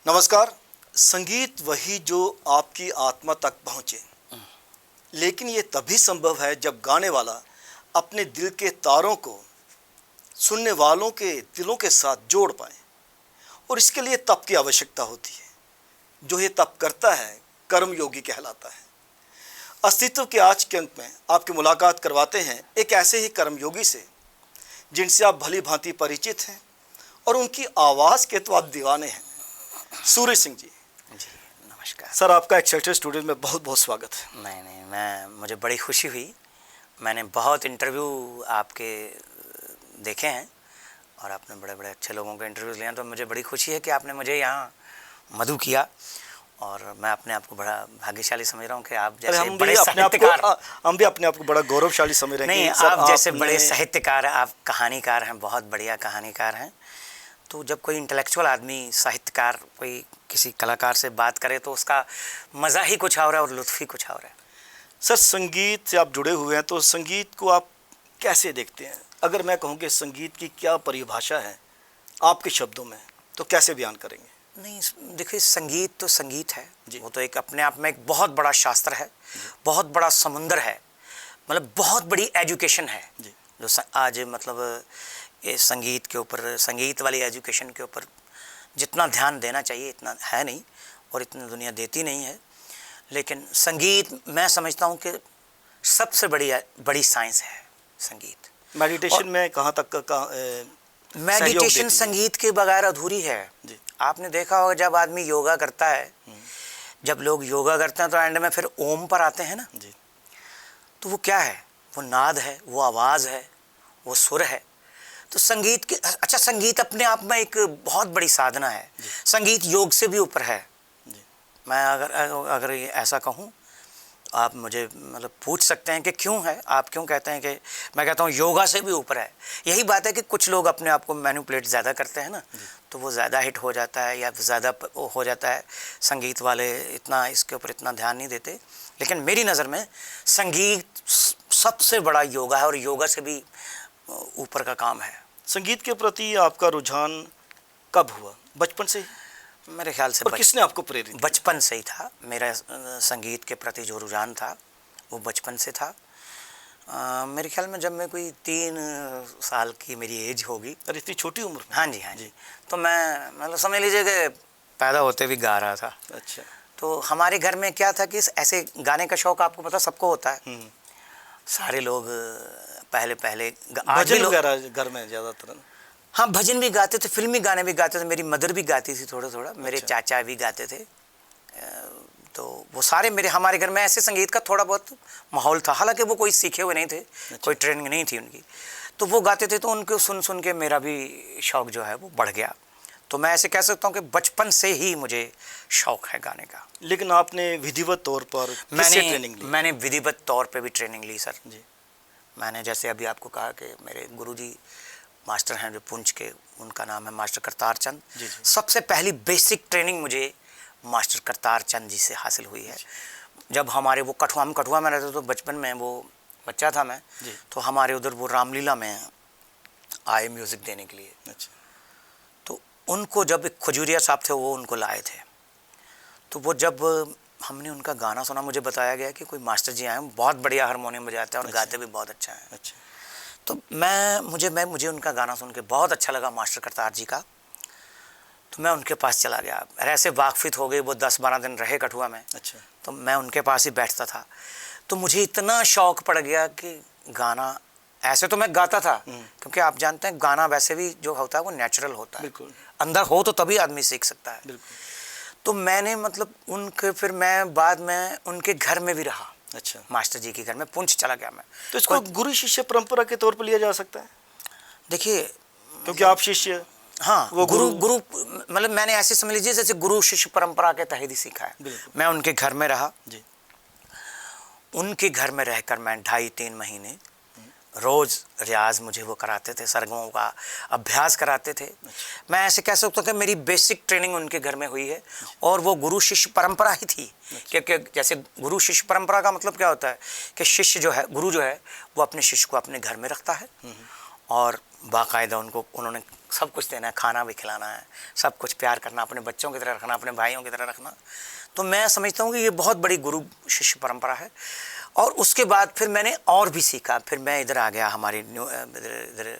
नमस्कार। संगीत वही जो आपकी आत्मा तक पहुँचे, लेकिन ये तभी संभव है जब गाने वाला अपने दिल के तारों को सुनने वालों के दिलों के साथ जोड़ पाए, और इसके लिए तप की आवश्यकता होती है। जो ये तप करता है कर्मयोगी कहलाता है। अस्तित्व के आज के अंक में आपकी मुलाकात करवाते हैं एक ऐसे ही कर्मयोगी से जिनसे आप भली भांति परिचित हैं और उनकी आवाज़ के तो आप दीवाने हैं। सूर्य सिंह जी। जी नमस्कार सर, आपका एक्सेलसियर स्टूडियो में बहुत बहुत स्वागत है। नहीं, मुझे बड़ी खुशी हुई। मैंने बहुत इंटरव्यू आपके देखे हैं और आपने बड़े बड़े अच्छे लोगों के इंटरव्यूज़ लिए हैं, तो मुझे बड़ी खुशी है कि आपने मुझे यहाँ मधु किया। और मैं अपने आप को बड़ा भाग्यशाली समझ रहा हूँ कि आप जैसे बड़े साहित्यकार, हम भी अपने आप को बड़ा गौरवशाली समझ रहे हैं। नहीं, आप जैसे बड़े साहित्यकार, आप कहानीकार हैं, बहुत बढ़िया कहानीकार हैं। तो जब कोई इंटेलेक्चुअल आदमी, साहित्यकार, कोई किसी कलाकार से बात करे तो उसका मज़ा ही कुछ और है और लुत्फ़ ही कुछ और है। सर, संगीत से आप जुड़े हुए हैं, तो संगीत को आप कैसे देखते हैं? अगर मैं कहूँ कि संगीत की क्या परिभाषा है आपके शब्दों में, तो कैसे बयान करेंगे? नहीं, देखिए, संगीत तो संगीत है। वो तो एक अपने आप में एक बहुत बड़ा शास्त्र है, बहुत बड़ा समुंदर है, मतलब बहुत बड़ी एजुकेशन है जो आज मतलब ये संगीत के ऊपर, संगीत वाली एजुकेशन के ऊपर जितना ध्यान देना चाहिए इतना है नहीं, और इतनी दुनिया देती नहीं है। लेकिन संगीत मैं समझता हूँ कि सबसे बड़ी साइंस है संगीत। मेडिटेशन में कहाँ तक का मेडिटेशन संगीत के बगैर अधूरी है जी। आपने देखा होगा जब आदमी योगा करता है, जब लोग योगा करते हैं तो एंड में फिर ओम पर आते हैं ना जी। तो वो क्या है? वो नाद है, वो आवाज़ है, वो सुर है। तो संगीत के अच्छा, संगीत अपने आप में एक बहुत बड़ी साधना है। संगीत योग से भी ऊपर है जी। मैं अगर ऐसा कहूँ, आप मुझे मतलब पूछ सकते हैं कि क्यों है, आप क्यों कहते हैं कि मैं कहता हूँ योगा से भी ऊपर है। यही बात है कि कुछ लोग अपने आप को मैनिपुलेट ज़्यादा करते हैं ना, तो वो ज़्यादा हिट हो जाता है या ज़्यादा हो जाता है। संगीत वाले इतना इसके ऊपर इतना ध्यान नहीं देते, लेकिन मेरी नज़र में संगीत सबसे बड़ा योगा है और योगा से भी ऊपर का काम है। संगीत के प्रति आपका रुझान कब हुआ? बचपन से? मेरे ख्याल से किसने आपको प्रेरित? बचपन से ही था। मेरा संगीत के प्रति जो रुझान था वो बचपन से था। मेरे ख्याल में जब मैं कोई 3 साल की मेरी एज होगी। अरे, इतनी छोटी उम्र में? हाँ जी। तो मैं मतलब समझ लीजिए कि पैदा होते भी गा रहा था। अच्छा। तो हमारे घर में क्या था कि ऐसे गाने का शौक़ आपको पता सबको होता है। सारे लोग पहले भजन वगैरह घर में ज़्यादातर? हाँ, भजन भी गाते थे, फिल्मी गाने भी गाते थे। मेरी मदर भी गाती थी थोड़ा। मेरे चाचा भी गाते थे। तो वो सारे हमारे घर में ऐसे संगीत का थोड़ा बहुत माहौल था। हालांकि वो कोई सीखे हुए नहीं थे, कोई ट्रेनिंग नहीं थी उनकी। तो वो गाते थे, तो उनको सुन के मेरा भी शौक़ जो है वो बढ़ गया। तो मैं ऐसे कह सकता हूँ कि बचपन से ही मुझे शौक़ है गाने का। लेकिन आपने विधिवत तौर पर किससे ट्रेनिंग ली? मैंने विधिवत तौर पर भी ट्रेनिंग ली सर जी। मैंने जैसे अभी आपको कहा कि मेरे गुरुजी मास्टर हैं जो पुंछ के, उनका नाम है मास्टर करतार चंद जी। सबसे पहली बेसिक ट्रेनिंग मुझे मास्टर करतार चंद जी से हासिल हुई है। जब हमारे वो कठुआ में रहते, तो बचपन में वो बच्चा था मैं, तो हमारे उधर वो रामलीला में आए म्यूज़िक देने के लिए। अच्छा। तो उनको जब एक खजूरिया साहब थे, वो उनको लाए थे। तो वो जब हमने उनका गाना सुना, मुझे बताया गया कि कोई मास्टर जी आए हैं, बहुत बढ़िया हारमोनियम बजाते हैं और गाते भी बहुत अच्छा है। अच्छा। तो मुझे उनका गाना सुन के बहुत अच्छा लगा मास्टर करतार जी का। तो मैं उनके पास चला गया। ऐसे वाकफित हो गए, वो 10-12 दिन रहे कठुआ में। अच्छा। तो मैं उनके पास ही बैठता था। तो मुझे इतना शौक़ पड़ गया कि गाना, ऐसे तो मैं गाता था, क्योंकि आप जानते हैं गाना वैसे भी जो होता है वो नेचुरल होता है। बिल्कुल। अंदर हो तो तभी आदमी सीख सकता है। बिल्कुल। तो मैंने मतलब फिर मैं बाद में उनके घर में भी रहा। अच्छा। मास्टर जी के घर में पुंछ चला गया मैं। तो इसको गुरु शिष्य परंपरा के तौर पर लिया जा सकता है? देखिए, क्योंकि आप शिष्य, हाँ, वो गुरु मतलब मैंने ऐसे समझ लीजिए जैसे गुरु शिष्य परंपरा के तहत ही सीखा है। मैं उनके घर में रहा जी। उनके घर में रहकर मैं 2.5-3 महीने रोज़ रियाज मुझे वो कराते थे, सरगमों का अभ्यास कराते थे। मैं ऐसे कह सकता हूँ कि मेरी बेसिक ट्रेनिंग उनके घर में हुई है, और वो गुरु शिष्य परंपरा ही थी। क्योंकि जैसे गुरु शिष्य परंपरा का मतलब क्या होता है कि शिष्य जो है, गुरु जो है, वो अपने शिष्य को अपने घर में रखता है और बाकायदा उन्होंने सब कुछ देना है, खाना भी खिलाना है, सब कुछ प्यार करना, अपने बच्चों की तरह रखना, अपने भाइयों की तरह रखना। तो मैं समझता हूँ कि ये बहुत बड़ी गुरु शिष्य परंपरा है। और उसके बाद फिर मैंने और भी सीखा। फिर मैं इधर आ गया, हमारे इधर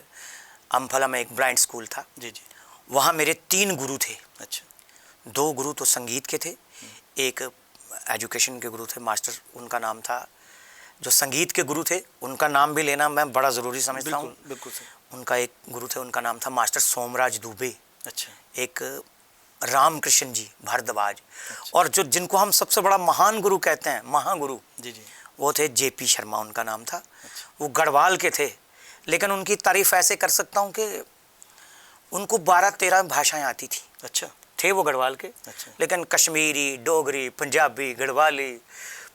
अम्फाला में एक ब्लाइंड स्कूल था। जी जी। वहाँ मेरे 3 गुरु थे। अच्छा। 2 गुरु तो संगीत के थे, एक एजुकेशन के गुरु थे, मास्टर उनका नाम था। जो संगीत के गुरु थे उनका नाम भी लेना मैं बड़ा ज़रूरी समझता हूँ। बिल्कुल बिल्कुल सर। उनका एक गुरु थे, उनका नाम था मास्टर सोमराज दुबे। अच्छा। एक रामकृष्ण जी भारद्वाज। और जो जिनको हम सबसे बड़ा महान गुरु कहते हैं, महागुरु, जी जी, वो थे जेपी शर्मा, उनका नाम था। वो गढ़वाल के थे, लेकिन उनकी तारीफ ऐसे कर सकता हूँ कि उनको 12-13 भाषाएं आती थी। अच्छा। थे वो गढ़वाल के। अच्छा। लेकिन कश्मीरी, डोगरी, पंजाबी, गढ़वाली,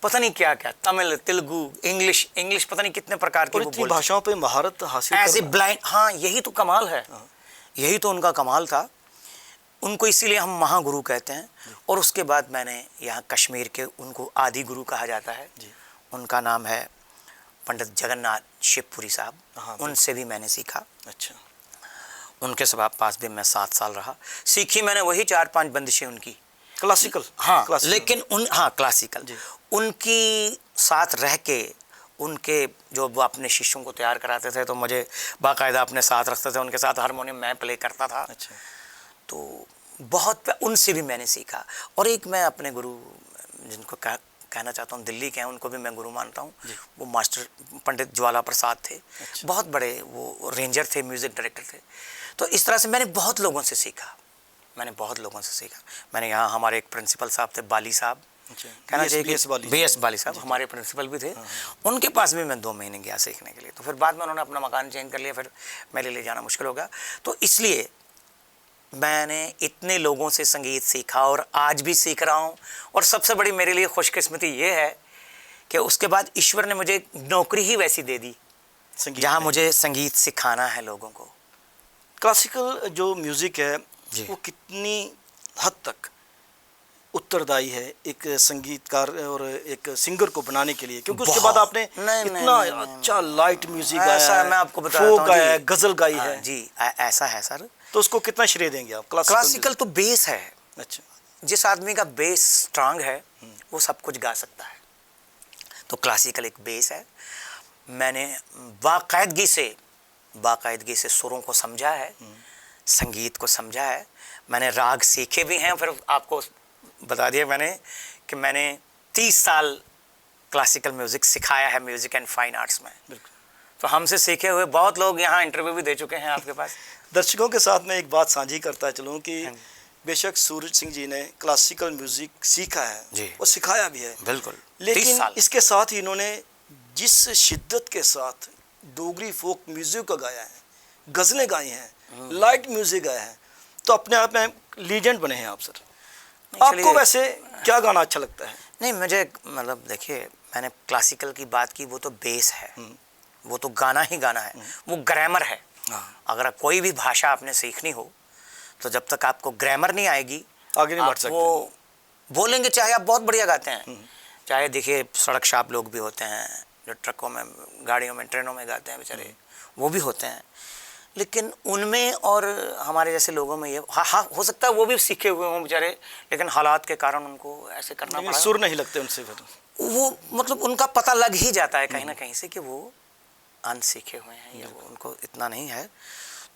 पता नहीं क्या क्या, तमिल, तेलुगु, इंग्लिश पता नहीं कितने प्रकार की वो बोलते। भाषाओं पे महारत हासिल ऐसे ब्लाइंड। हाँ, यही तो कमाल है, यही तो उनका कमाल था। उनको इसीलिए हम महागुरु कहते हैं। और उसके बाद मैंने यहाँ कश्मीर के, उनको आदि गुरु कहा जाता है, उनका नाम है पंडित जगन्नाथ शिवपुरी साहब। उनसे भी मैंने सीखा। अच्छा। उनके पास भी मैं 7 साल रहा। सीखी मैंने वही 4-5 बंदिशें उनकी, क्लासिकल। हाँ क्लासिकल। लेकिन क्लासिकल उनकी साथ रह के, उनके जो वो अपने शिष्यों को तैयार कराते थे, तो मुझे बाकायदा अपने साथ रखते थे, उनके साथ हारमोनियम मैं प्ले करता था। अच्छा। तो बहुत उनसे भी मैंने सीखा। और एक मैं अपने गुरु जिनको कहना चाहता हूँ, दिल्ली के हैं, उनको भी मैं गुरु मानता हूँ। वो मास्टर पंडित ज्वाला प्रसाद थे। अच्छा। बहुत बड़े वो रेंजर थे, म्यूज़िक डायरेक्टर थे। तो इस तरह से मैंने बहुत लोगों से सीखा। मैंने यहाँ हमारे एक प्रिंसिपल साहब थे, बाली साहब, कहना चाहिए कि BS बाली साहब हमारे प्रिंसिपल भी थे। उनके पास भी मैं 2 महीने गया सीखने के लिए। तो फिर बाद में उन्होंने अपना मकान चेंज कर लिया, फिर मेरे लिए जाना मुश्किल हो गया। तो इसलिए मैंने इतने लोगों से संगीत सीखा और आज भी सीख रहा हूँ। और सबसे बड़ी मेरे लिए खुशकिस्मती ये है कि उसके बाद ईश्वर ने मुझे नौकरी ही वैसी दे दी जहाँ मुझे संगीत सिखाना है लोगों को। क्लासिकल जो म्यूज़िक है वो कितनी हद तक उत्तरदायी है एक संगीतकार और एक सिंगर को बनाने के लिए, क्योंकि उसके बाद आपने इतना अच्छा लाइट म्यूजिक गाया है, मैं आपको बताता हूँ, गाया है, गजल गाई है। जी ऐसा है सर। तो उसको कितना श्रेय देंगे आप? क्लासिकल तो बेस है। अच्छा। जिस आदमी का बेस स्ट्रांग है वो सब कुछ गा सकता है। तो क्लासिकल एक बेस है। मैंने बाकायदगी से सुरों को समझा है, संगीत को समझा है। मैंने राग सीखे भी हैं। फिर आपको बता दिया मैंने कि मैंने 30 साल क्लासिकल म्यूज़िक सिखाया है म्यूज़िक एंड फाइन आर्ट्स में। तो हमसे सीखे हुए बहुत लोग यहाँ इंटरव्यू भी दे चुके हैं आपके पास। दर्शकों के साथ मैं एक बात साझी करता चलूँ कि बेशक सूरज सिंह जी ने क्लासिकल म्यूज़िक सीखा है और सिखाया भी है, बिल्कुल, लेकिन इसके साथ ही इन्होंने जिस शिद्दत के साथ डोगरी फोक म्यूज़िक को गाया है, गज़लें गाई हैं, लाइट म्यूज़िक गाया है, तो अपने आप में लीजेंड बने हैं आप सर। आपको वैसे क्या गाना अच्छा लगता है? नहीं, मुझे मतलब देखिए, मैंने क्लासिकल की बात की, वो तो बेस है, वो तो गाना ही गाना है, वो ग्रामर है। अगर कोई भी भाषा आपने सीखनी हो तो जब तक आपको ग्रामर नहीं आएगी आगे नहीं बढ़ सकते। वो बोलेंगे चाहे आप बहुत बढ़िया गाते हैं, चाहे देखिए सड़क शाप लोग भी होते हैं जो ट्रकों में, गाड़ियों में, ट्रेनों में गाते हैं बेचारे, वो भी होते हैं। लेकिन उनमें और हमारे जैसे लोगों में ये हाँ हो सकता है वो भी सीखे हुए हों बेचारे, लेकिन हालात के कारण उनको ऐसे करना पड़ा। सुर नहीं लगते उनसे, फिर वो मतलब उनका पता लग ही जाता है कहीं ना कहीं से कि वो अनसीखे हुए हैं या वो उनको इतना नहीं है।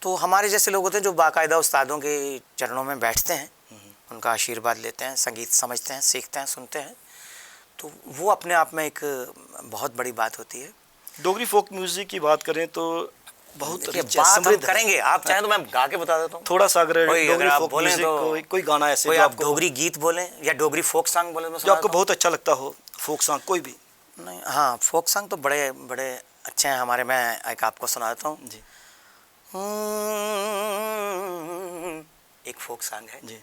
तो हमारे जैसे लोग होते हैं जो बाकायदा उस्तादों के चरणों में बैठते हैं, उनका आशीर्वाद लेते हैं, संगीत समझते हैं, सीखते हैं, सुनते हैं, तो वो अपने आप में एक बहुत बड़ी बात होती है। डोगरी फोक म्यूजिक की बात करें तो बहुत बात हम करेंगे, आप चाहें तो मैं गा के बता देता हूँ थोड़ा सा। अगर डोगरी फोक म्यूजिक तो कोई गाना ऐसे कोई आप डोगरी गीत बोलें या डोगरी फोक सॉन्ग बोलें जो आपको बहुत अच्छा लगता हो, फोक सॉन्ग कोई भी? नहीं, हाँ फोक सॉन्ग तो बड़े बड़े अच्छे हैं हमारे। मैं एक आपको सुना देता हूँ जी। एक फोक सॉन्ग है जी।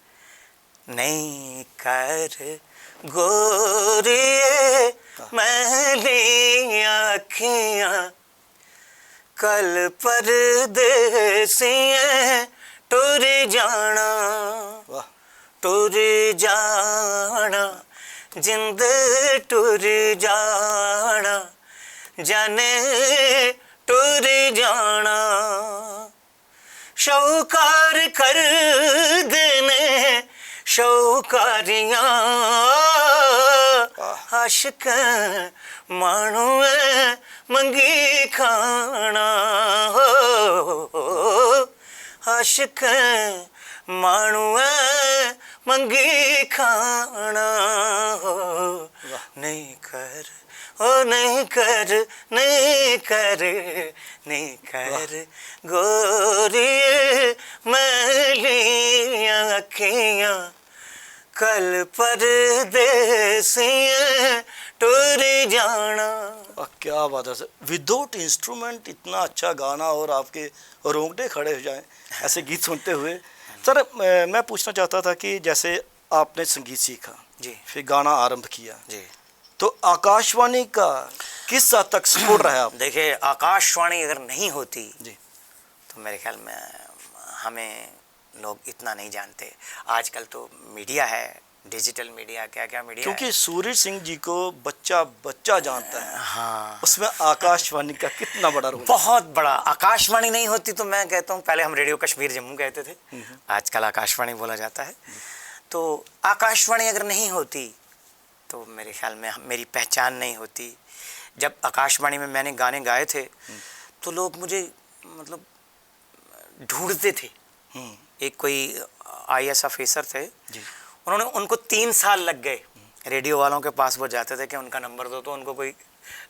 नहीं कर गोरिए मैली आँखियाँ कल परदेसिए टुर जाना, टुर जाना जिंद टुर जाना, जाने टुर जाना शौकार कर देने शौकारियां आशिक मानू मंगी खाना हो आशिक मानू मंगी खाना हो नहीं कर ओ नहीं कर नहीं कर नहीं कर गोरी मैलियां अखियां कल परदेसियां टुर जाना। क्या बात है सर, विदाउट इंस्ट्रूमेंट इतना अच्छा गाना और आपके रोंगटे खड़े हो जाएं ऐसे गीत सुनते हुए। सर मैं पूछना चाहता था कि जैसे आपने संगीत सीखा जी, फिर गाना आरंभ किया जी, तो आकाशवाणी का किस हद तक सपोर्ट रहा आप? देखिए आकाशवाणी अगर नहीं होती जी तो मेरे ख्याल में हमें लोग इतना नहीं जानते। आजकल तो मीडिया है, डिजिटल मीडिया, क्या क्या मीडिया क्योंकि है। सूरज सिंह जी को बच्चा बच्चा जानता है, हाँ, उसमें आकाशवाणी का कितना बड़ा रोल? बहुत बड़ा। आकाशवाणी नहीं होती तो मैं कहता हूँ, पहले हम रेडियो कश्मीर जम्मू कहते थे, आजकल आकाशवाणी बोला जाता है। तो आकाशवाणी अगर नहीं होती तो मेरे ख्याल में मेरी पहचान नहीं होती। जब आकाशवाणी में मैंने गाने गाए थे तो लोग मुझे मतलब ढूंढते थे। एक कोई IAS ऑफिसर थे, उनको 3 साल लग गए। रेडियो वालों के पास वो जाते थे कि उनका नंबर दो, तो उनको कोई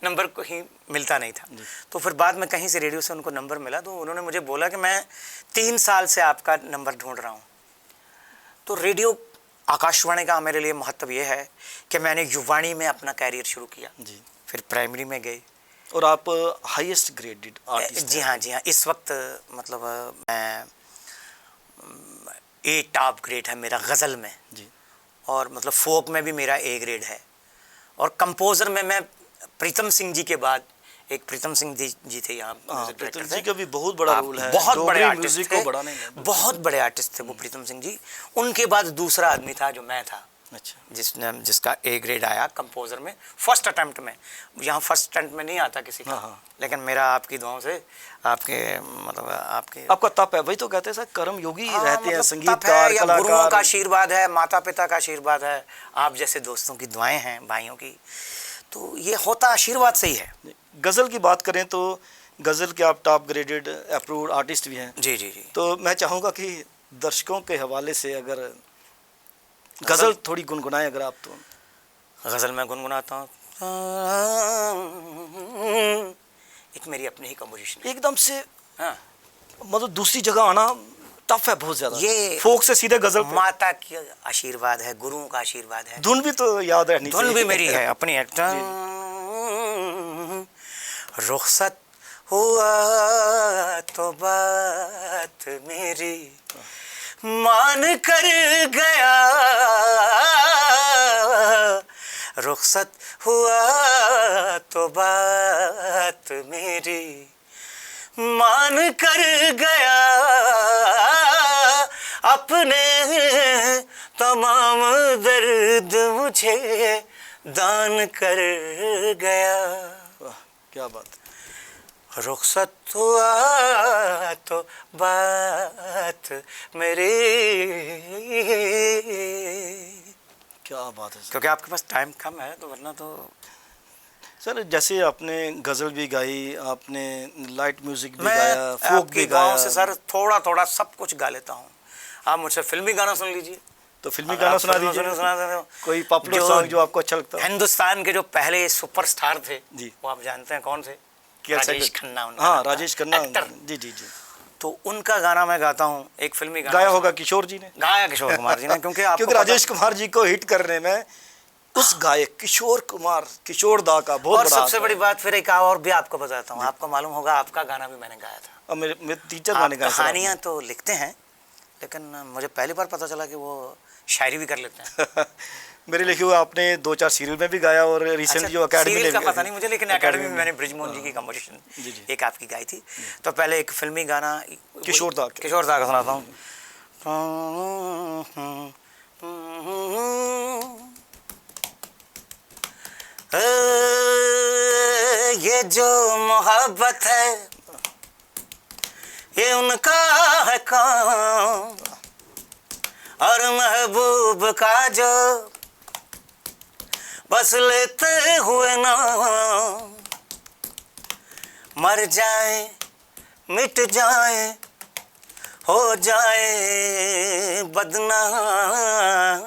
नंबर कहीं मिलता नहीं था। तो फिर बाद में कहीं से रेडियो से उनको नंबर मिला, तो उन्होंने मुझे बोला कि मैं 3 साल से आपका नंबर ढूंढ रहा हूँ। तो रेडियो आकाशवाणी का मेरे लिए महत्व ये है कि मैंने युवाणी में अपना कैरियर शुरू किया, फिर प्राइमरी में गई और आप हाईएस्ट ग्रेडेड आर्टिस्ट? जी हाँ, जी हाँ। इस वक्त मतलब मैं A टॉप ग्रेड है मेरा गज़ल में जी, और मतलब फोक में भी मेरा A ग्रेड है। और कंपोज़र में मैं प्रीतम सिंह जी के बाद, एक प्रीतम सिंह जी थे यहाँ, प्रीतम जी का भी बहुत बड़ा रोल है, बहुत बड़े आर्टिस्ट म्यूजिक थे, को बढ़ाने में बहुत बड़े आर्टिस्ट थे वो प्रीतम सिंह जी। उनके बाद दूसरा आदमी था जो मैं था, अच्छा, जिसका A ग्रेड आया कंपोज़र में फर्स्ट अटेम्प्ट में। यहाँ फर्स्ट अटेम्प्ट में नहीं आता किसी का, लेकिन मेरा आपकी दुआओं से, आपके मतलब आपका तप है, वही तो कहते हैं सर, कर्म योगी रहते हैं मतलब संगीतकार, या गुरुओं का कलाकार। आशीर्वाद है, माता पिता का आशीर्वाद है, आप जैसे दोस्तों की दुआएं हैं, भाइयों की, तो ये होता आशीर्वाद से ही है। गज़ल की बात करें तो गज़ल के आप टॉप ग्रेडेड अप्रूव्ड आर्टिस्ट भी हैं। जी जी जी। तो मैं चाहूँगा कि दर्शकों के हवाले से अगर गज़ल थोड़ी गुनगुनाएं अगर आप तो। गज़ल में गुनगुनाता हूँ, एक मेरी अपनी ही कंपोजिशन एकदम से, हाँ, मतलब दूसरी जगह आना टफ है बहुत ज़्यादा, ये फोक से सीधे गज़ल पे। माता की आशीर्वाद है, गुरुओं का आशीर्वाद है। धुन भी तो याद रहनी चाहिए। धुन भी मेरी है अपनी एक। रुखसत हुआ तो बात मेरी मान कर गया, रुखसत हुआ तो बात मेरी मान कर गया, अपने तमाम दर्द मुझे दान कर गया। वाह, क्या बात है। रुखसत हुआ तो बात मेरी। क्या बात है सर। क्योंकि आपके पास टाइम कम है, तो वरना तो सर जैसे आपने गज़ल भी गाई, आपने लाइट म्यूजिक भी गाया, फोक भी गाया। से सर थोड़ा थोड़ा सब कुछ गा लेता हूँ। आप मुझसे फिल्मी गाना सुन लीजिए, तो फिल्मी गाना सुना दीजिए, कोई पॉपुलर सॉन्ग जो आपको अच्छा लगता है। हिंदुस्तान के जो पहले सुपरस्टार थे जी, वो आप जानते हैं कौन थे? राजेश खन्ना। हाँ, राजेश खन्ना, जी जी जी। तो उनका गाना मैं गाता हूँ, एक फिल्मी गाना गाया होगा किशोर जी ने, गाया किशोर कुमार जी ने, क्योंकि राजेश कुमार जी को हिट करने में उस गायक किशोर दा का बहुत और बड़ा। सबसे बड़ी बात फिर एक और भी आपको बताता हूँ, आपको मालूम होगा, आपका गाना भी मैंने गाया था। और मेरे टीचर गाने गाए। कहानियाँ तो लिखते हैं, लेकिन मुझे पहली बार पता चला कि वो शायरी भी कर लेते हैं। मेरे लिखे हुए आपने 2-4 सीरियल में भी गाया और रिसेंटली जो एकेडमी का पता नहीं मुझे, लेकिन एकेडमी में मैंने ब्रिजमोहन जी की कंपोजिशन एक आपकी गाई थी। तो पहले एक फिल्मी गाना किशोर दा का सुनाता हूँ। ये जो मोहब्बत है, ये उनका है काम, और महबूब का जो बस लेते हुए नाम, मर जाए मिट जाए हो जाए बदनाम,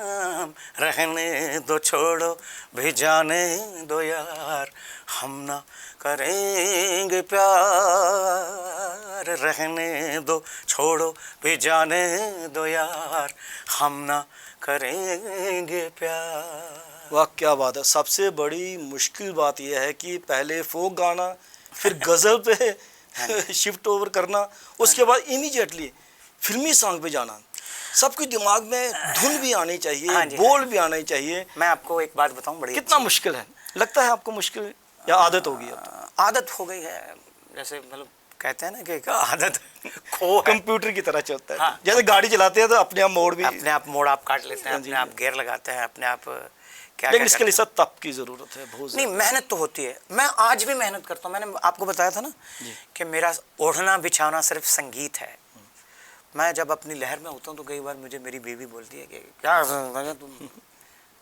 रहने दो छोड़ो भी जाने दो यार, हम ना करेंगे प्यार, रहने दो छोड़ो भी जाने दो यार, हम ना करेंगे प्यार। वाह क्या बात है। सबसे बड़ी मुश्किल बात यह है कि पहले फोक गाना, फिर गज़ल पे शिफ्ट ओवर करना, उसके बाद इमीडिएटली फिल्मी सॉन्ग पे जाना। सबके दिमाग में धुन भी आनी चाहिए, बोल भी आने चाहिए। मैं आपको एक बात बताऊं, बड़ी कितना मुश्किल है, लगता है आपको मुश्किल या आदत हो गई है? आदत हो गई है, जैसे मतलब कहते हैं ना कि आदत खो कंप्यूटर की तरह चलता है। हाँ, जैसे गाड़ी चलाते हैं तो अपने आप मोड़ भी, अपने आप मोड़ आप काट लेते हैं, अपने आप गियर लगाते हैं, अपने आप क्या, लेकिन इसके लिए सब तप की जरूरत है, बहुत नहीं मेहनत तो होती है। मैं आज भी मेहनत करता हूँ। मैंने आपको बताया था ना कि मेरा ओढ़ना बिछाना सिर्फ संगीत है। मैं जब अपनी लहर में होता हूँ तो कई बार मुझे मेरी बीवी बोलती है कि क्या तुम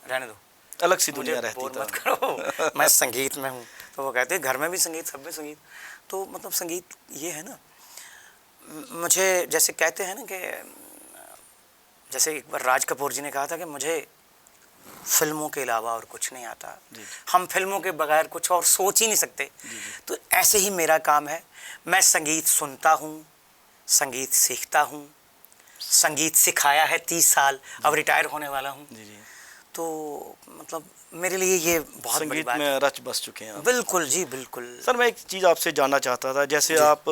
रहने दो, अलग सी दुनिया रहती बोर मत करो, मैं संगीत में हूँ। तो वो कहते हैं घर में भी संगीत, सब में संगीत। तो मतलब संगीत ये है ना, मुझे जैसे कहते हैं ना कि जैसे एक बार राज कपूर जी ने कहा था कि मुझे फिल्मों के अलावा और कुछ नहीं आता, हम फिल्मों के बगैर कुछ और सोच ही नहीं सकते। तो ऐसे ही मेरा काम है, मैं संगीत सुनता हूँ, संगीत सीखता हूँ, संगीत सिखाया है 30 साल, अब रिटायर होने वाला हूँ। तो मतलब मेरे लिए ये बहुत बड़ी बात है। संगीत में रच बस चुके हैं आप। बिल्कुल जी बिल्कुल। सर मैं एक चीज़ आपसे जानना चाहता था, जैसे आप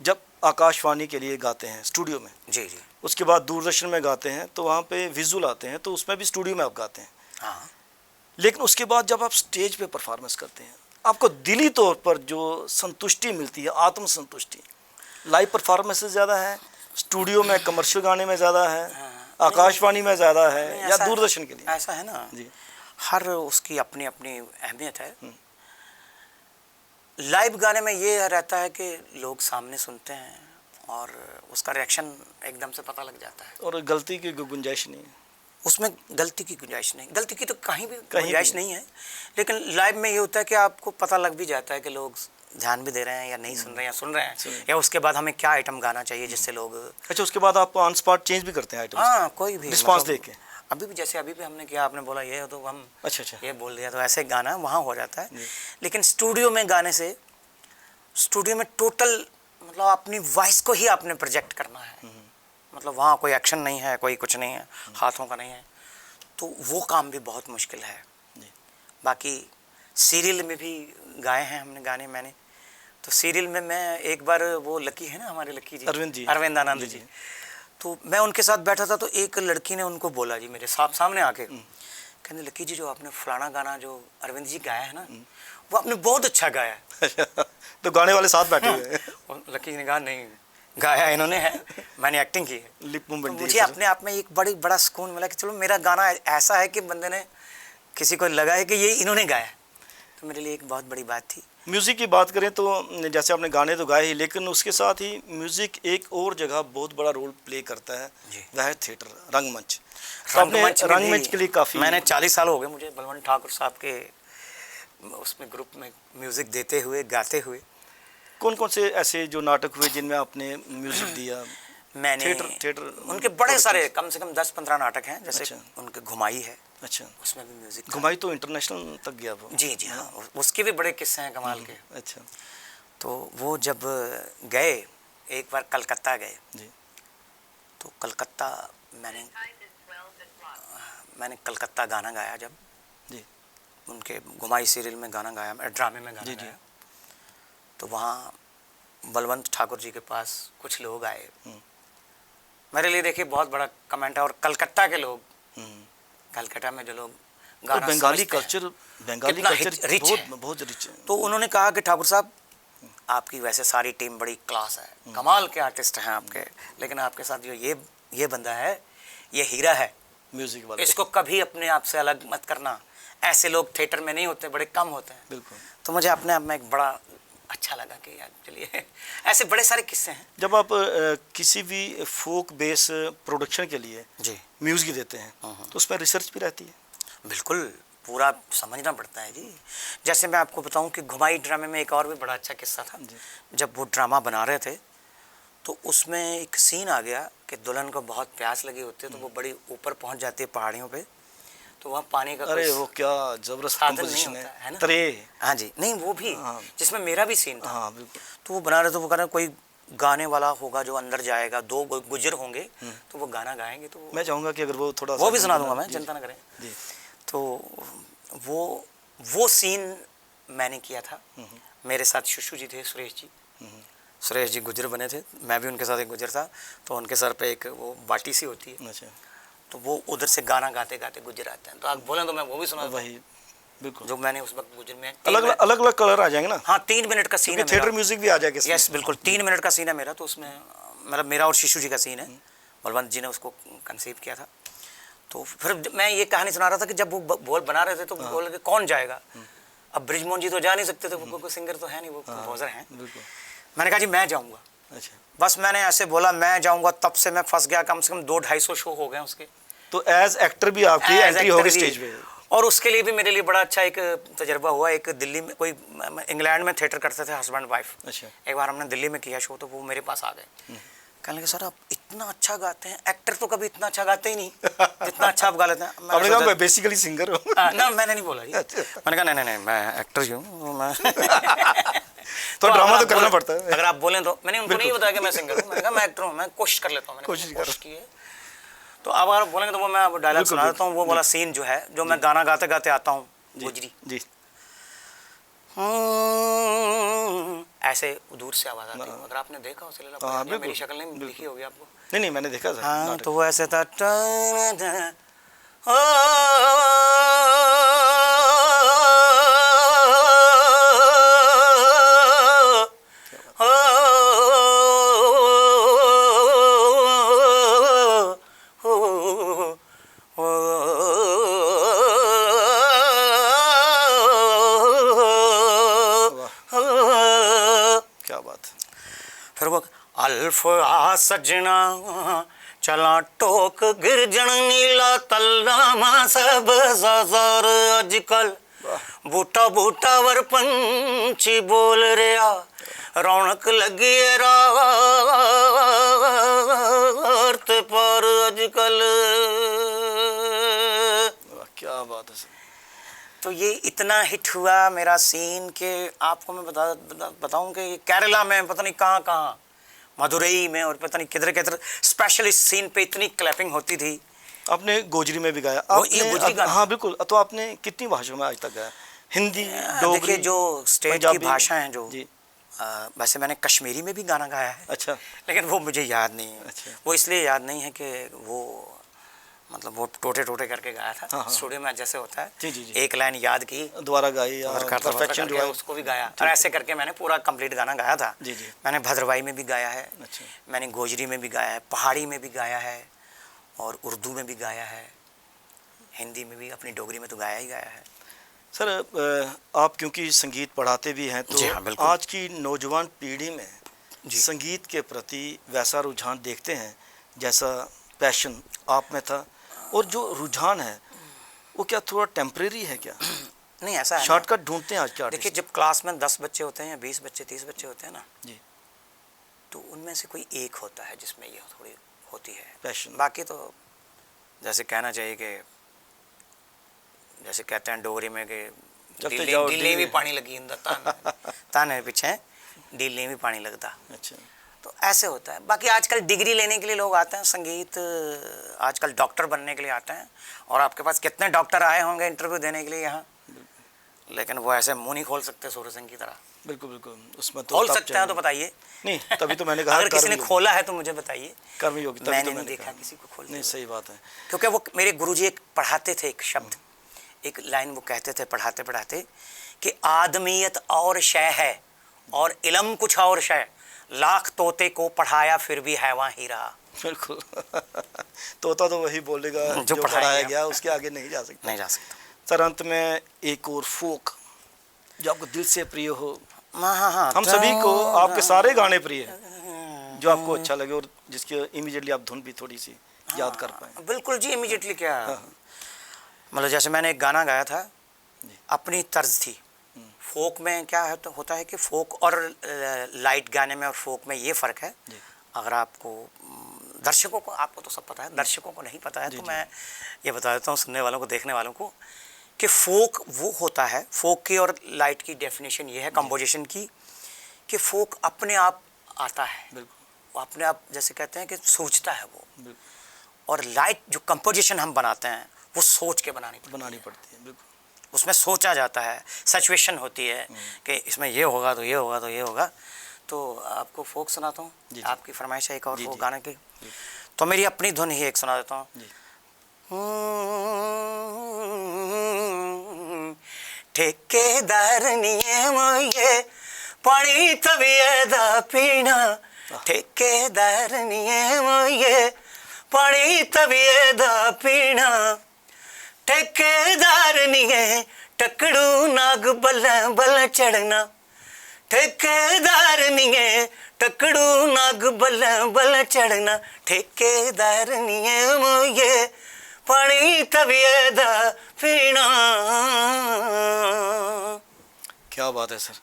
जब आकाशवाणी के लिए गाते हैं स्टूडियो में, जी जी, उसके बाद दूरदर्शन में गाते हैं तो वहाँ पे विजुअल आते हैं, तो उसमें भी स्टूडियो में आप गाते हैं। हाँ, लेकिन उसके बाद जब आप स्टेज पे परफॉर्मेंस करते हैं, आपको दिली तौर पर जो संतुष्टि मिलती है, आत्म संतुष्टि, लाइव परफॉर्मेंस से ज़्यादा है, स्टूडियो में कमर्शियल गाने में ज़्यादा है, आकाशवाणी में ज़्यादा है, या दूरदर्शन के लिए? ऐसा है ना जी, हर उसकी अपनी अपनी अहमियत है। लाइव गाने में ये रहता है कि लोग सामने सुनते हैं और उसका रिएक्शन एकदम से पता लग जाता है, और गलती की गुंजाइश नहीं है उसमें, गलती की गुंजाइश नहीं, गलती की तो कहीं भी गुंजाइश नहीं है। लेकिन लाइव में ये होता है कि आपको पता लग भी जाता है कि लोग ध्यान भी दे रहे हैं या नहीं सुन रहे हैं, या सुन रहे हैं, या उसके बाद हमें क्या आइटम गाना चाहिए जिससे लोग। अच्छा, उसके बाद आप ऑन स्पॉट चेंज भी करते हैं आइटम? हाँ, कोई भी रिस्पॉन्स देख के। अभी भी जैसे अभी भी हमने किया, आपने बोला ये तो हम अच्छा ये बोल दिया, तो ऐसे गाना वहाँ हो जाता है। लेकिन स्टूडियो में गाने से, स्टूडियो में टोटल मतलब अपनी वॉइस को ही आपने प्रोजेक्ट करना है। मतलब वहाँ कोई एक्शन नहीं है, कोई कुछ नहीं है, हाथों का नहीं है, तो वो काम भी बहुत मुश्किल है। बाकी सीरियल में भी गाए हैं हमने गाने मैंने। तो सीरियल में मैं एक बार, वो लकी है ना हमारे लकी जी, अरविंद आनंद जी, तो मैं उनके साथ बैठा था, तो एक लड़की ने उनको बोला जी मेरे सामने आके, कहने लकी जी जो आपने फलाना गाना जो अरविंद जी गाया है ना, वो आपने बहुत अच्छा गाया है। तो गाने वाले साथ बैठे हुए हैं। और लकी जी ने कहा नहीं, गाया इन्होंने है, मैंने एक्टिंग की है। लिप तो मूवमेंट मुझे अपने आप में एक बड़ा सुकून मिला कि चलो मेरा गाना ऐसा है कि बंदे ने, किसी को लगा है कि ये इन्होंने गाया है, तो मेरे लिए एक बहुत बड़ी बात थी। म्यूज़िक की बात करें तो जैसे आपने गाने तो गाए ही, लेकिन उसके साथ ही म्यूज़िक एक और जगह बहुत बड़ा रोल प्ले करता है, वह है थिएटर, रंगमंच। रंगमंच के लिए काफ़ी, मैंने 40 साल हो गए मुझे बलवंत ठाकुर साहब के उसमें ग्रुप में म्यूज़िक देते हुए, गाते हुए। कौन कौन से ऐसे जो नाटक हुए जिनमें आपने म्यूज़िक दिया? मैंने थिएटर उनके बड़े सारे, कम से कम 10-15 नाटक हैं, जैसे उनके घुमाई है, अच्छा, उसमें भी म्यूज़िक। घुमाई तो इंटरनेशनल तक गया वो। जी जी हाँ, उसके भी बड़े किस्से हैं कमाल के। अच्छा, तो वो जब गए, एक बार कलकत्ता गए जी, तो कलकत्ता मैंने कलकत्ता गाना गाया जब जी, उनके घुमाई सीरियल में गाना गाया, ड्रामे में गाना गाया। तो वहाँ बलवंत ठाकुर जी के पास कुछ लोग आए, मेरे लिए देखिए बहुत बड़ा कमेंट है। और कलकत्ता के लोग, कलकत्ता में जो लोग गाना बंगाली कल्चर, बहुत रिच है। तो उन्होंने कहा कि ठाकुर साहब आपकी वैसे सारी टीम बड़ी क्लास है, कमाल के आर्टिस्ट हैं आपके, लेकिन आपके साथ जो ये बंदा है, ये हीरा है म्यूजिक वाला, इसको कभी अपने आप से अलग मत करना। ऐसे लोग थिएटर में नहीं होते, बड़े कम होते हैं। बिल्कुल। तो मुझे अपने आप में एक बड़ा अच्छा लगा कि यार चलिए ऐसे बड़े सारे किस्से हैं। जब आप किसी भी फोक बेस प्रोडक्शन के लिए जी म्यूजिक देते हैं तो उसमें रिसर्च भी रहती है? बिल्कुल, पूरा समझना पड़ता है जी। जैसे मैं आपको बताऊं कि घुमाई ड्रामे में एक और भी बड़ा अच्छा किस्सा था। जब वो ड्रामा बना रहे थे तो उसमें एक सीन आ गया कि दुल्हन को बहुत प्यास लगी होती है, तो वो बड़ी ऊपर पहुंच जाती है पहाड़ियों पे, तो वहाँ पानी का अरे वो क्या जबरदस्त साधन नहीं कंपोजिशन होता है ना। तरे। हाँ जी, नहीं वो भी जिसमें मेरा भी सीन था। हाँ बिल्कुल। तो वो बना रहे थे, वो कह रहे कोई गाने वाला होगा जो अंदर जाएगा, दो गुजर होंगे तो वो गाना गाएंगे। तो मैं चाहूँगा कि अगर वो थोड़ा वो भी सुना दूंगा मैं, चिंता ना करें। जी। तो वो सीन मैंने किया था। मेरे साथ शुशु जी थे, सुरेश जी गुजर बने थे, मैं भी उनके साथ एक गुजर था। तो उनके सर पे एक वो बाटी सी होती है, अच्छा। तो वो उधर से गाना गाते गाते गुजर आते हैं। तो आप बोलें तो मैं वो भी सुना वही बिल्कुल जो मैंने उस वक्त गुजर में अलग अलग कलर आ जाएंगे ना। हाँ 3 मिनट का सीन है, थिएटर म्यूजिक भी आ जाएगा इसमें। यस बिल्कुल 3 मिनट का सीन है मेरा। तो उसमें मतलब मेरा और शिशु जी का सीन है, बलवंत जी ने उसको कंसीव किया था। तो फिर मैं ये कहानी सुना रहा था कि जब वो बोल बना रहे थे तो बोल के कौन जाएगा। अब ब्रिजमोहन जी तो जा नहीं सकते थे, वो सिंगर तो है नहीं, वो कंपोजर हैं। मैंने कहा जी मैं जाऊँगा। अच्छा। बस मैंने ऐसे बोला मैं जाऊँगा, तब से मैं फंस गया। कम से कम 200-250 शो हो गए उसके। तो एज एक्टर भी आपकी एंट्री होगी स्टेज पे। और उसके लिए भी मेरे लिए बड़ा अच्छा एक तजर्बा हुआ। एक दिल्ली में कोई इंग्लैंड में थिएटर करते थे हस्बैंड वाइफ। अच्छा। एक बार हमने दिल्ली में किया शो, तो वो मेरे पास आ गए, कहने लगे सर आप इतना अच्छा गाते हैं, एक्टर तो कभी इतना अच्छा गाते ही नहीं जितना अच्छा आप गा लेते हैं। आपने कहा मैं बेसिकली सिंगर हूँ। ना मैंने नहीं बोला जी। मैंने कहा नहीं मैं एक्टर ही हूँ मैं। तो ड्रामा तो करना पड़ता है। अगर आप बोलें तो मैंने उनको नहीं बताया कि मैं सिंगर हूँ, मैंने कहा मैं एक्टर हूँ, मैं कोशिश कर लेता हूँ, मैंने कोशिश की है। तो अब अगर बोलेंगे तो वो मैं डायलॉग सुना देता हूँ। वो वाला सीन जो है, जो मैं गाना गाते गाते आता हूँ, गुजरी जी ऐसे दूर से आवाज आती है। अगर आपने देखा हो सिलेला, मेरी शक्ल नहीं दिखी होगी आपको? नहीं मैंने देखा था। हाँ तो वो ऐसे था अल्फा सजना चला टोक गिरजन नीला तल्लामा सब ज़ाज़ार अजकल बूटा बूटा वर पंछी बोल रहा रौनक लगी रात पर अजकल। क्या बात है। तो ये इतना हिट हुआ मेरा सीन कि आपको मैं बताऊं कि केरला में पता नहीं कहाँ मदुरई में और पता नहीं किधर स्पेशल इस सीन पे इतनी क्लैपिंग होती थी। आपने गोजरी में भी गाया आपने? हाँ बिल्कुल। तो आपने कितनी भाषाओं में आज तक गाया? हिंदी, डोगरी, जो स्टेट की भाषा हैं जो वैसे मैंने कश्मीरी में भी गाना गाया है। अच्छा। लेकिन वो मुझे याद नहीं है। अच्छा। वो इसलिए याद नहीं है कि वो मतलब वो टोटे करके गाया था। स्टूडियो में जैसे होता है जी। एक लाइन याद की दोबारा गाई और परफेक्शन जो है उसको भी गाया, और ऐसे करके मैंने पूरा कंप्लीट गाना गाया था। जी। मैंने भद्रवाही में भी गाया है। अच्छा। मैंने गोजरी में भी गाया है, पहाड़ी में भी गाया है, और उर्दू में भी गाया है, हिंदी में भी, अपनी डोगरी में तो गाया ही गाया है। सर आप क्योंकि संगीत पढ़ाते भी हैं तो आज की नौजवान पीढ़ी में संगीत के प्रति वैसा रुझान देखते हैं जैसा पैशन आप में था, और जो रुझान है वो क्या थोड़ा टेम्परेरी है क्या? नहीं ऐसा है, शॉर्टकट ढूंढते हैं आज के। देखिए जब क्लास में 10 बच्चे होते हैं या 20 बच्चे 30 बच्चे होते हैं ना जी, तो उनमें से कोई एक होता है जिसमें ये थोड़ी होती है पैशन। बाकी तो जैसे कहना चाहिए कि जैसे कहते हैं डोगरी में कि दिल भी पानी लगी ताने पीछे दिल भी पानी लगता। अच्छा। तो ऐसे होता है। बाकी आजकल डिग्री लेने के लिए लोग आते हैं, संगीत आजकल डॉक्टर बनने के लिए आते हैं, और आपके पास कितने डॉक्टर आए होंगे इंटरव्यू देने के लिए यहाँ, लेकिन वो ऐसे मुंह नहीं खोल सकते सूर्य सिंह की तरह। बिल्कुल उसमें तो खोल सकते हैं तो बताइए। नहीं तभी तो मैंने कहा अगर किसी ने खोला है तो मुझे बताइए। कर्मयोगी मैंने नहीं देखा किसी को खोलते। नहीं सही बात है, क्योंकि वो मेरे गुरुजी एक पढ़ाते थे, एक शब्द एक लाइन वो कहते थे पढ़ाते पढ़ाते कि आदमियत और शय है और इल्म कुछ और शय, लाख तोते को पढ़ाया फिर भी हैवान ही रहा। बिल्कुल तोता तो वही बोलेगा जो पढ़ाया गया, उसके आगे नहीं जा सकता। नहीं जा सकता। सर अंत में एक और फोक जो आपको दिल से प्रिय हो, हाँ हाँ हाँ, हम सभी को आपके सारे गाने प्रिय हैं जो आपको अच्छा लगे और जिसके इमीडिएटली आप धुन भी थोड़ी सी याद कर पाए। बिल्कुल जी, इमीडिएटली क्या, हाँ, मतलब जैसे मैंने एक गाना गाया था, जी। अपनी तर्ज थी। फोक में क्या है, तो होता है कि फोक और लाइट गाने में और फोक में ये फ़र्क है। जी। अगर आपको दर्शकों को, आपको तो सब पता है, दर्शकों को नहीं पता है, जी, तो जी। मैं ये बता देता हूँ सुनने वालों को, देखने वालों को, कि फोक वो होता है, फोक की और लाइट की डेफिनेशन ये है कंपोजिशन की, कि फोक अपने आप आता है, बिल्कुल, वो अपने आप, जैसे कहते हैं कि सोचता है वो, बिल्कुल और लाइट जो कंपोजिशन हम बनाते हैं वो सोच के बनानी पड़ती है, बिल्कुल। उसमें सोचा जाता है, सिचुएशन होती है कि इसमें ये होगा तो ये होगा तो ये होगा। तो आपको फोक सुनाता हूँ, जी, जी। आपकी फरमाइश है एक और जी, फोक जी। गाने की, तो मेरी अपनी धुन ही एक सुना देता हूँ। जी। ठेकेदार निये पानी तवियदा पीना, ठेकेदार निये पानी तवियदा पीना, ठेकेदार निये टकड़ू नाग बल बल चढ़ना, ठेकेदार निये टकड़ू नाग बल बल चढ़ना, ठेकेदार निये मोये पानी तवियदा पीना। क्या बात है सर।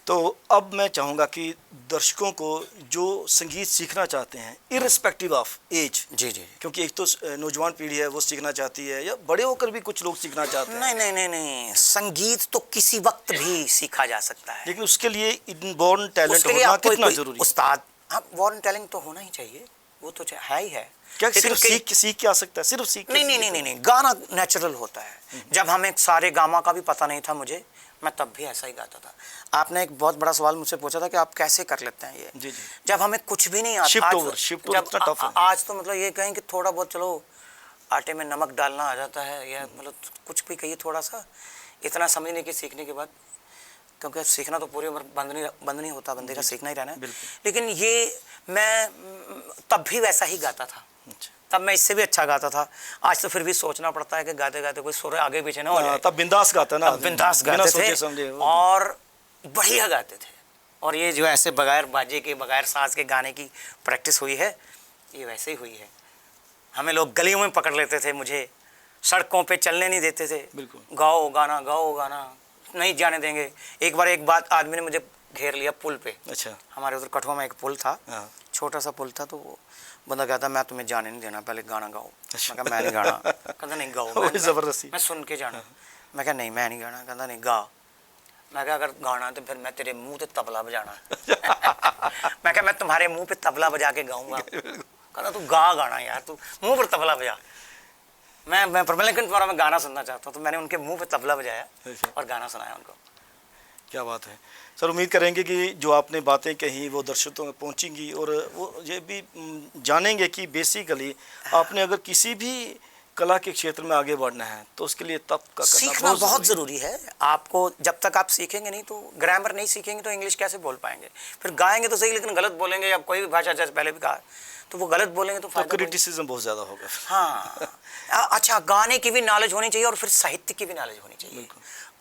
तो अब मैं चाहूँगा कि दर्शकों को जो संगीत सीखना चाहते हैं इररिस्पेक्टिव ऑफ एज, जी जी, क्योंकि एक तो नौजवान पीढ़ी है वो सीखना चाहती है, या बड़े होकर भी कुछ लोग सीखना चाहते हैं, नहीं नहीं नहीं नहीं, संगीत तो किसी वक्त भी सीखा जा सकता है, लेकिन उसके लिए इनबॉर्न टैलेंट उसके लिए होना आपको कितना कोई जरूरी है? उस्ताद, हाँ, बॉर्न टैलेंट तो होना ही चाहिए, वो तो है ही है। क्या लेकिन सिर्फ सीख के आ सकता है? सिर्फ सीख के नहीं नहीं नहीं नहीं नहीं, गाना नेचुरल होता है। जब हमें सारे गामा का भी पता नहीं था मुझे, मैं तब भी ऐसा ही गाता था। आपने एक बहुत बड़ा सवाल मुझसे पूछा था कि आप कैसे कर लेते हैं ये। जी जी। जब हमें कुछ भी नहीं आता, शिफ्ट ओवर इतना टफ है। आज तो मतलब ये कहें कि थोड़ा बहुत चलो आटे में नमक डालना आ जाता है, या मतलब कुछ भी कहिए थोड़ा सा, इतना समझने की सीखने के बाद, क्योंकि सीखना तो पूरी उम्र बंद नहीं होता, बंदे का सीखना ही रहना है। लेकिन ये मैं तब भी वैसा ही गाता था, तब मैं इससे भी अच्छा गाता था। आज तो फिर भी सोचना पड़ता है कि गाते गाते कोई सुर आगे पीछे ना हो जाए। तब बिंदास गाता ना, बिंदास गाते थे और बढ़िया गाते थे। और ये जो ऐसे बगैर बाजे के, बगैर साज के गाने की प्रैक्टिस हुई है, ये वैसे ही हुई है। हमें लोग गलियों में पकड़ लेते थे, मुझे सड़कों पे चलने नहीं देते थे, गाओ गाना नहीं जाने देंगे। एक बार एक बात आदमी ने मुझे घेर लिया पुल पे। अच्छा। हमारे उधर कठुआ में एक पुल था, छोटा सा पुल था, तो वो बंदा कहता मैं तुम्हें जाने नहीं देना, पहले गाना गाओ। मैं कहा मैं नहीं गाना। कहता नहीं गाओ, जबरदस्ती मैं सुन के जाना। मैं कहा नहीं मैं नहीं गाना। कहता नहीं गा। मैं कहा अगर गाना तो फिर मैं तेरे मुंह पे तबला बजाना। मैं कहा मैं तुम्हारे मुंह पे तबला बजा के गाऊंगा। कहता तू गा गाना यार, तू मुंह पर तबला बजा। मैं लेकिन तुम्हारा मैं गाना सुनना चाहता हूँ। तो मैंने उनके मुंह पे तबला बजाया और गाना सुनाया उनको। क्या बात है सर। उम्मीद करेंगे कि जो आपने बातें कही वो दर्शकों में पहुंचेंगी और वो ये भी जानेंगे कि बेसिकली आपने अगर किसी भी कला के क्षेत्र में आगे बढ़ना है तो उसके लिए तब का सीखना बहुत ज़रूरी है। आपको जब तक आप सीखेंगे नहीं, तो ग्रामर नहीं सीखेंगे तो इंग्लिश कैसे बोल पाएंगे। फिर गाएंगे तो सही, लेकिन गलत बोलेंगे, या कोई भी भाषा जैसे पहले भी कहा, तो वो गलत बोलेंगे तो क्रिटिसिज्म बहुत ज़्यादा होगा। हाँ। अच्छा, गाने की भी नॉलेज होनी चाहिए और फिर साहित्य की भी नॉलेज होनी चाहिए।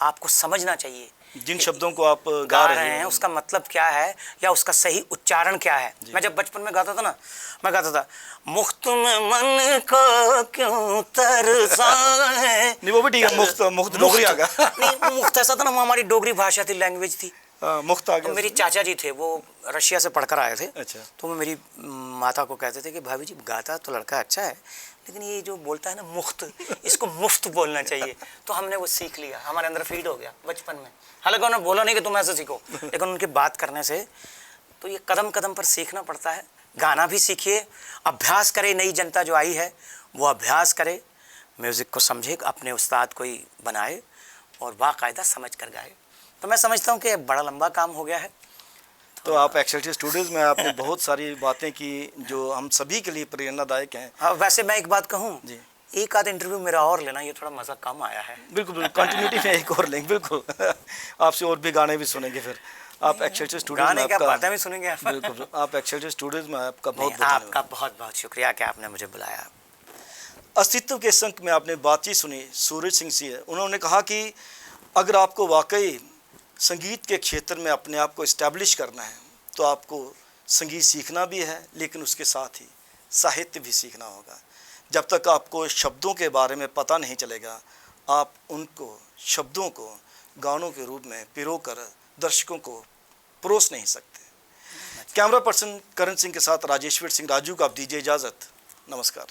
आपको समझना चाहिए जिन शब्दों को आप गा रहे हैं उसका मतलब क्या है, या उसका सही उच्चारण क्या है। मैं जब बचपन में गाता था ना, मैं गाता था मुख्त में मन को क्यों तरसा है। नहीं वो भी ठीक है, मुख्त डोगरी आ गया। नहीं मुख्त ऐसा था ना, वो हमारी डोगरी भाषा थी, लैंग्वेज थी। मुख्त आ गया। मेरे चाचा जी थे, वो रशिया से पढ़कर आए थे। अच्छा। तो वो मेरी माता को कहते थे कि भाभी जी गाता तो लड़का अच्छा है, लेकिन ये जो बोलता है ना मुफ्त, इसको मुफ्त बोलना चाहिए। तो हमने वो सीख लिया, हमारे अंदर फीड हो गया बचपन में। हालांकि उन्होंने बोला नहीं कि तुम ऐसे सीखो, लेकिन उनकी बात करने से तो ये कदम कदम पर सीखना पड़ता है। गाना भी सीखिए, अभ्यास करे। नई जनता जो आई है वो अभ्यास करे, म्यूज़िक को समझे, अपने उस्ताद को ही बनाए और बाकायदा समझ कर गाए। तो मैं समझता हूँ कि बड़ा लंबा काम हो गया है। तो आप एक्सेलसियर स्टूडियोज़ में आपने बहुत सारी बातें की जो हम सभी के लिए प्रेरणादायक हैं। हाँ, वैसे मैं एक बात कहूँ जी, एक आध इंटरव्यू मेरा और लेना, ये थोड़ा मज़ा कम आया है। बिल्कुल कंटिन्यूटी में एक और लेंगे। बिल्कुल आपसे और भी गाने भी सुनेंगे। फिर आप एक्सेलसियर स्टूडियोज़ में गाने क्या बातें भी सुनेंगे आप। बिल्कुल आप एक्सेलसियर स्टूडियोज़ में आपका बहुत आपका बहुत बहुत शुक्रिया कि आपने मुझे बुलाया। अस्तित्व के संग में आपने बातचीत सुनी सूरज सिंह से। उन्होंने कहा कि अगर आपको वाकई संगीत के क्षेत्र में अपने आप को इस्टेब्लिश करना है तो आपको संगीत सीखना भी है, लेकिन उसके साथ ही साहित्य भी सीखना होगा। जब तक आपको शब्दों के बारे में पता नहीं चलेगा, आप उनको शब्दों को गानों के रूप में पिरोकर दर्शकों को परोस नहीं सकते। कैमरा पर्सन करण सिंह के साथ राजेश्वर सिंह राजू को आप दीजिए इजाज़त। नमस्कार।